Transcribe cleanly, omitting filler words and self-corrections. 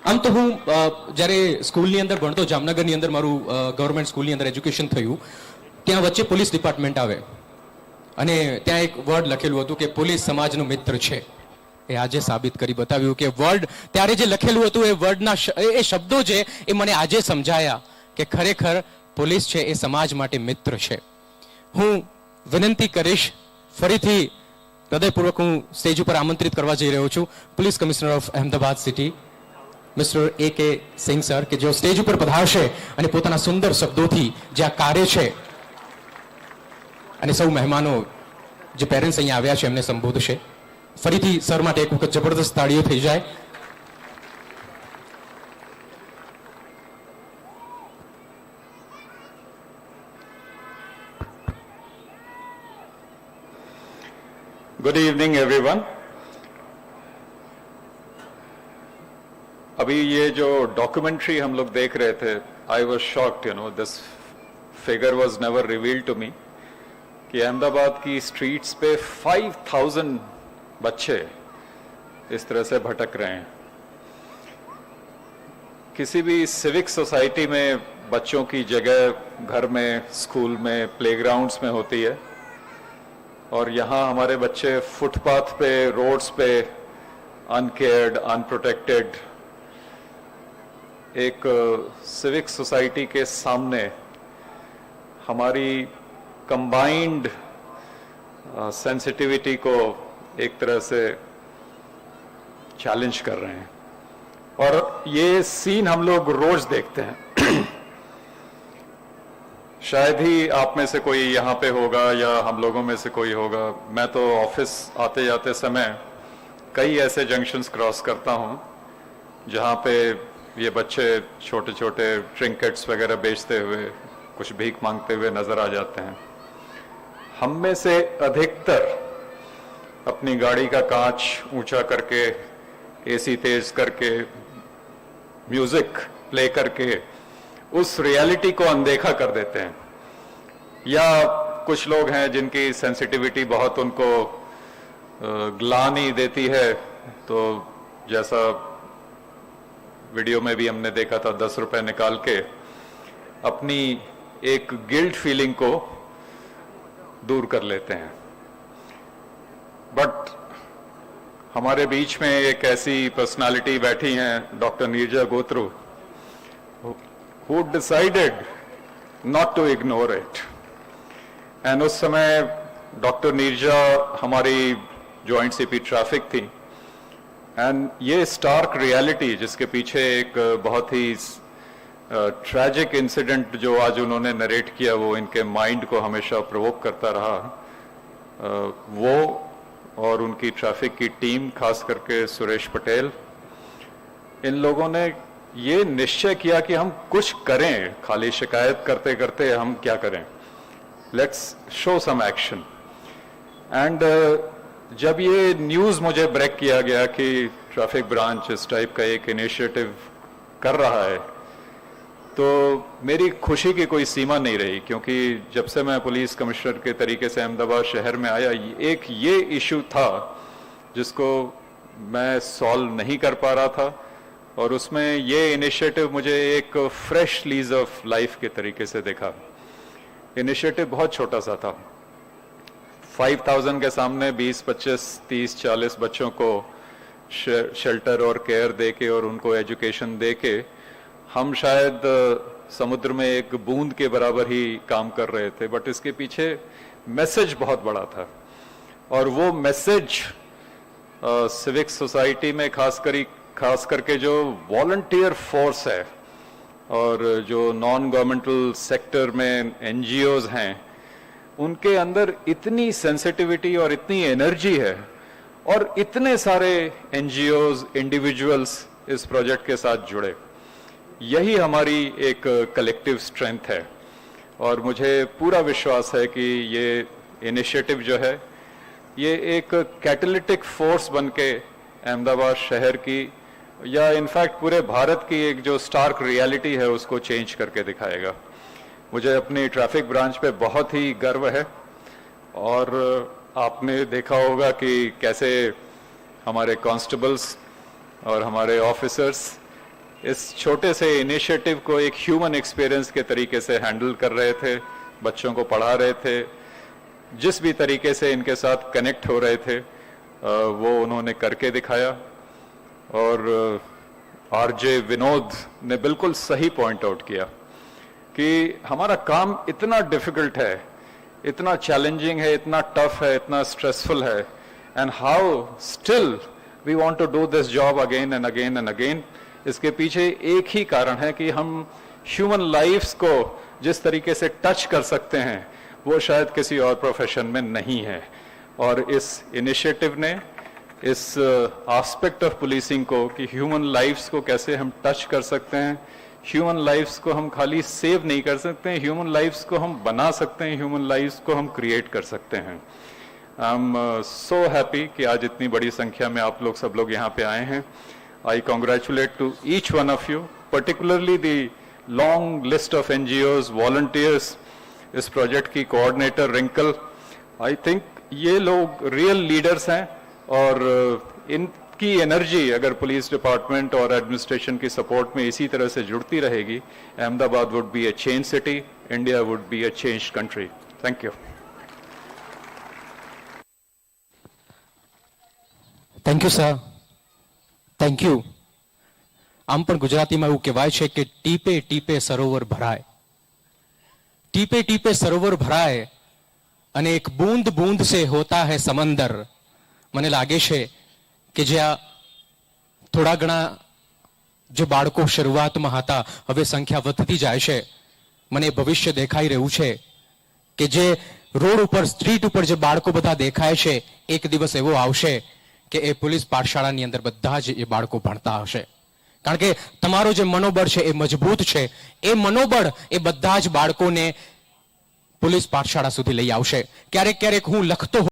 આમ તો હું જ્યારે સ્કૂલની અંદર ભણતો જામનગરની અંદર મારું ગવર્મેન્ટ સ્કૂલની અંદર એજ્યુકેશન થયું ત્યાં વચ્ચે પોલીસ ડિપાર્ટમેન્ટ આવે અને ત્યાં એક વર્ડ લખેલું હતું કે પોલીસ સમાજનો મિત્ર છે. એ આજે સાબિત કરી બતાવ્યું કે વર્ડ ત્યારે જે લખેલું હતું એ વર્ડના એ શબ્દો છે એ મને આજે સમજાયા કે ખરેખર પોલીસ છે એ સમાજ માટે મિત્ર છે. હું વિનંતી કરીશ ફરીથી હૃદયપૂર્વક હું સ્ટેજ ઉપર આમંત્રિત કરવા જઈ રહ્યો છું police commissioner of Ahmedabad city mister A.K. Singh sir કે જેઓ સ્ટેજ ઉપર પધારશે અને પોતાના સુંદર શબ્દોથી જે આ કાર્ય છે અને સૌ મહેમાનો જે પેરેન્ટ્સ અહીંયા આવ્યા છે એમને સંબોધશે. ફરીથી સર માટે એક વખત જબરદસ્ત તાળીઓ થઈ જાય. Good evening everyone. अभी ये जो डॉक्यूमेंट्री हम लोग देख रहे थे, I was shocked, you know, this figure was never revealed to me कि अहमदाबाद की स्ट्रीट्स पे 5000 बच्चे इस तरह से भटक रहे हैं. किसी भी सिविक सोसाइटी में बच्चों की जगह घर में, स्कूल में, प्लेग्राउंड्स में होती है और यहाँ हमारे बच्चे फुटपाथ पे, रोड्स पे, अनकेयर्ड, अनप्रोटेक्टेड, एक सिविक सोसाइटी के सामने हमारी कंबाइंड सेंसिटिविटी को एक तरह से चैलेंज कर रहे हैं. और ये सीन हम लोग रोज देखते हैं. शायद ही आप में से कोई यहाँ पे होगा या हम लोगों में से कोई होगा. मैं तो ऑफिस आते जाते समय कई ऐसे जंक्शंस क्रॉस करता हूँ जहाँ पे ये बच्चे छोटे छोटे ट्रिंकेट्स वगैरह बेचते हुए, कुछ भीख मांगते हुए नजर आ जाते हैं. हम में से अधिकतर अपनी गाड़ी का कांच ऊंचा करके, एसी तेज करके, म्यूजिक प्ले करके उस रियलिटी को अनदेखा कर देते हैं. या कुछ लोग हैं जिनकी सेंसिटिविटी बहुत उनको ग्लानि देती है, तो जैसा वीडियो में भी हमने देखा था, 10 रुपए निकाल के अपनी एक गिल्ट फीलिंग को दूर कर लेते हैं. बट हमारे बीच में एक ऐसी पर्सनालिटी बैठी हैं, doctor Neerja Gotru, who decided not to ignore it. And उस समय डॉक्टर नीरजा हमारी जॉइंट सीपी ट्रैफिक थी. एंड ये स्टार्क रियलिटी जिसके पीछे एक बहुत ही ट्रैजिक इंसिडेंट जो आज उन्होंने नरेट किया, वो इनके माइंड को हमेशा प्रोवोक करता रहा. वो और उनकी ट्रैफिक की टीम, खास करके सुरेश पटेल, इन लोगों ने ये निश्चय किया कि हम कुछ करें. खाली शिकायत करते करते हम क्या करें, let's show some action. And जब ये न्यूज़ मुझे ब्रेक किया गया कि ट्रैफिक ब्रांच इस टाइप का एक इनिशिएटिव कर रहा है, तो मेरी खुशी की कोई सीमा नहीं रही. क्योंकि जब से मैं पुलिस कमिश्नर के तरीके से अहमदाबाद शहर में आया, एक ये इशू था जिसको मैं सॉल्व नहीं कर पा रहा था. और उसमें ये इनिशिएटिव मुझे एक फ्रेश लीज ऑफ लाइफ के तरीके से देखा. इनिशिएटिव बहुत छोटा सा था. 5000 के सामने 20, 25, 30, 40 बच्चों को शेल्टर और केयर देके और उनको एजुकेशन देके हम शायद समुद्र में एक बूंद के बराबर ही काम कर रहे थे. बट इसके पीछे मैसेज बहुत बड़ा था. और वो मैसेज सिविक सोसाइटी में खास करके जो वॉलंटियर फोर्स है और जो नॉन गवर्नमेंटल सेक्टर में NGOs हैं, उनके अंदर इतनी सेंसिटिविटी और इतनी एनर्जी है, और इतने सारे NGOs, इंडिविजुअल्स इस प्रोजेक्ट के साथ जुड़े. यही हमारी एक कलेक्टिव स्ट्रेंथ है. और मुझे पूरा विश्वास है कि ये इनिशिएटिव जो है, ये एक कैटलिटिक फोर्स बन के अहमदाबाद शहर की या इनफैक्ट पूरे भारत की एक जो स्टार्क रियलिटी है उसको चेंज करके दिखाएगा. मुझे अपनी ट्रैफिक ब्रांच पे बहुत ही गर्व है. और आपने देखा होगा कि कैसे हमारे कांस्टेबल्स और हमारे ऑफिसर्स इस छोटे से इनिशिएटिव को एक ह्यूमन एक्सपीरियंस के तरीके से हैंडल कर रहे थे, बच्चों को पढ़ा रहे थे, जिस भी तरीके से इनके साथ कनेक्ट हो रहे थे वो उन्होंने करके दिखाया। और आरजे विनोद ने बिल्कुल सही पॉइंट आउट किया कि हमारा काम इतना डिफिकल्ट है, इतना चैलेंजिंग है, इतना टफ है, इतना स्ट्रेसफुल है, and how still we want to do this job again and again and again. इसके पीछे एक ही कारण है कि हम ह्यूमन लाइफ्स को जिस तरीके से टच कर सकते हैं वो शायद किसी और प्रोफेशन में नहीं है। और इस इनिशिएटिव ने इस एस्पेक्ट ऑफ पुलिसिंग को कि ह्यूमन लाइफ्स को कैसे हम टच कर सकते हैं, ह्यूमन लाइफ्स को हम खाली सेव नहीं कर सकते हैं, ह्यूमन लाइफ्स को हम बना सकते हैं, ह्यूमन लाइफ्स को हम क्रिएट कर सकते हैं। आई एम सो हैप्पी कि आज इतनी बड़ी संख्या में आप लोग सब लोग यहाँ पे आए हैं। I congratulate to each one of you, particularly the long list of NGOs, volunteers, इस प्रोजेक्ट की कोऑर्डिनेटर रिंकल। आई थिंक ये लोग रियल लीडर्स हैं और इनकी एनर्जी अगर पुलिस डिपार्टमेंट और एडमिनिस्ट्रेशन की सपोर्ट में इसी तरह से जुड़ती रहेगी, Ahmedabad would be a change city, India would be a change country. Thank you. Thank you sir, thank you. આમ પણ ગુજરાતીમાં એવું કહેવાય છે કે ટીપે ટીપે સરોવર ભરાય, ટીપે ટીપે સરોવર ભરાય અને એક બૂંદ બૂંદ સે હોતા હૈ સમંદર। મને લાગે છે કે જે આ થોડા ઘણા જે બાળકો શરૂઆતમાં હતા હવે સંખ્યા વધતી જાય છે, મને ભવિષ્ય દેખાઈ રહ્યું છે કે જે રોડ ઉપર સ્ટ્રીટ ઉપર જે બાળકો બધા દેખાય છે એક દિવસ એવો આવશે કે એ પોલીસ પાઠશાળાની અંદર બધા જ એ બાળકો ભણતા હશે, કારણ કે તમારો જે મનોબળ છે એ મજબૂત છે, એ મનોબળ એ બધા જ બાળકોને પોલીસ પાઠશાળા સુધી લઈ આવશે। ક્યારેક ક્યારેક હું લખતો